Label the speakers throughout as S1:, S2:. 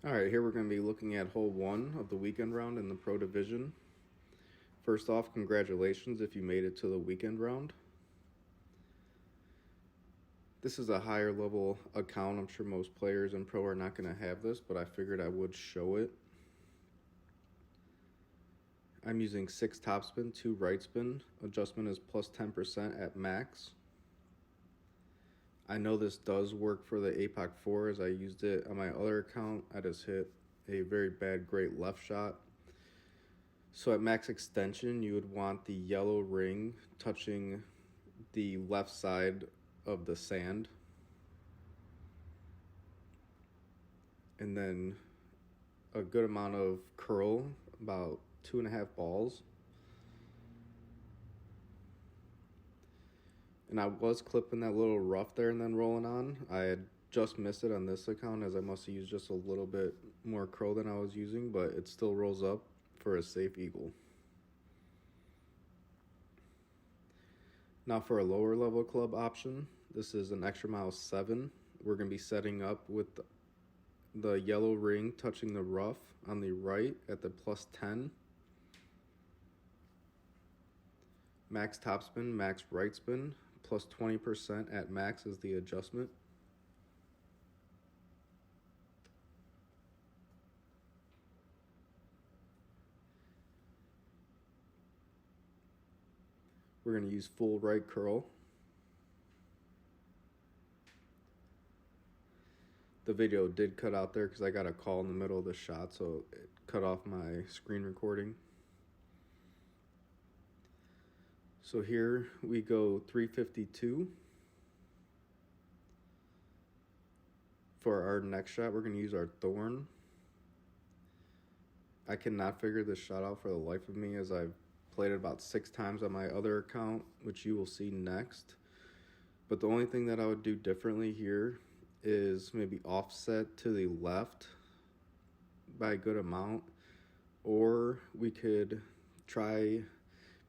S1: Alright, here we're going to be looking at hole 1 of the weekend round in the Pro Division. First off, congratulations if you made it to the weekend round. This is a higher level account. I'm sure most players in Pro are not going to have this, but I figured I would show it. I'm using 6 topspin, 2 right spin. Adjustment is plus 10% at max. I know this does work for the Apoc 4 as I used it on my other account. I just hit a very bad great left shot. So at max extension, you would want the yellow ring touching the left side of the sand. And then a good amount of curl, about 2.5 balls. And I was clipping that little rough there and then rolling on. I had just missed it on this account as I must have used just a little bit more curl than I was using, but it still rolls up for a safe eagle. Now for a lower level club option, this is an extra mile 7. We're going to be setting up with the yellow ring touching the rough on the right at the plus 10. Max topspin, max right spin, plus 20% at max is the adjustment. We're going to use full right curl. The video did cut out there because I got a call in the middle of the shot, so it cut off my screen recording. So here we go 352. For our next shot, we're going to use our thorn. I cannot figure this shot out for the life of me as I've played it about 6 times on my other account, which you will see next. But the only thing that I would do differently here is maybe offset to the left by a good amount, or we could try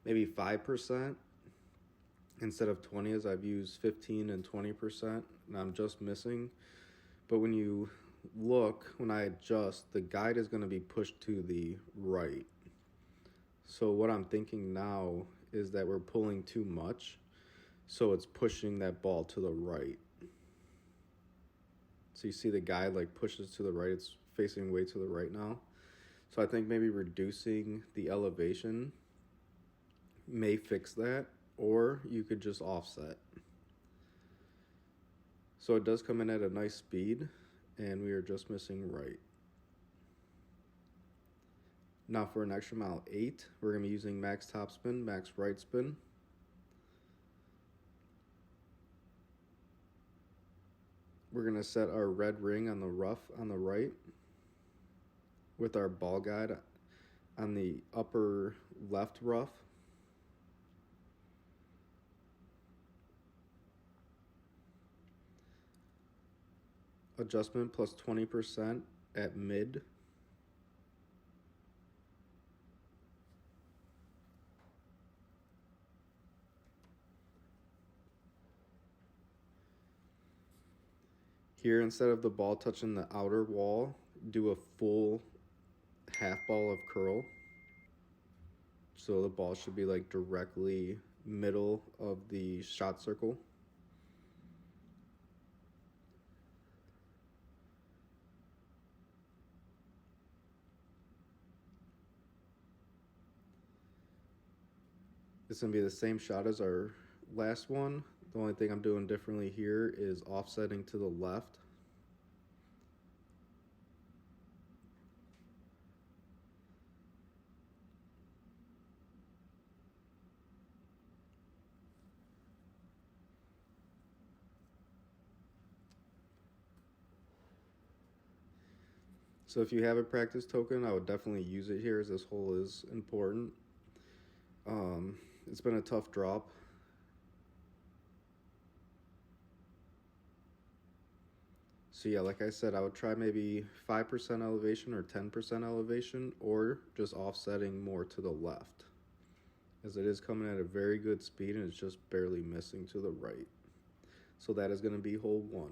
S1: maybe 5% instead of 20, as I've used 15 and 20%, and I'm just missing. But when you look, when I adjust, the guide is going to be pushed to the right. So what I'm thinking now is that we're pulling too much, so it's pushing that ball to the right. So you see the guide like pushes to the right, it's facing way to the right now. So I think maybe reducing the elevation may fix that, or you could just offset. So it does come in at a nice speed, and we are just missing right. Now for an extra mile 8, we're going to be using max topspin, max right spin. We're going to set our red ring on the rough on the right with our ball guide on the upper left rough. Adjustment plus 20% at mid. Here, instead of the ball touching the outer wall, do a full half ball of curl. So the ball should be like directly middle of the shot circle. It's going to be the same shot as our last one. The only thing I'm doing differently here is offsetting to the left. So if you have a practice token, I would definitely use it here as this hole is important. It's been a tough drop. So yeah, like I said, I would try maybe 5% elevation or 10% elevation, or just offsetting more to the left, as it is coming at a very good speed and it's just barely missing to the right. So that is going to be hole 1.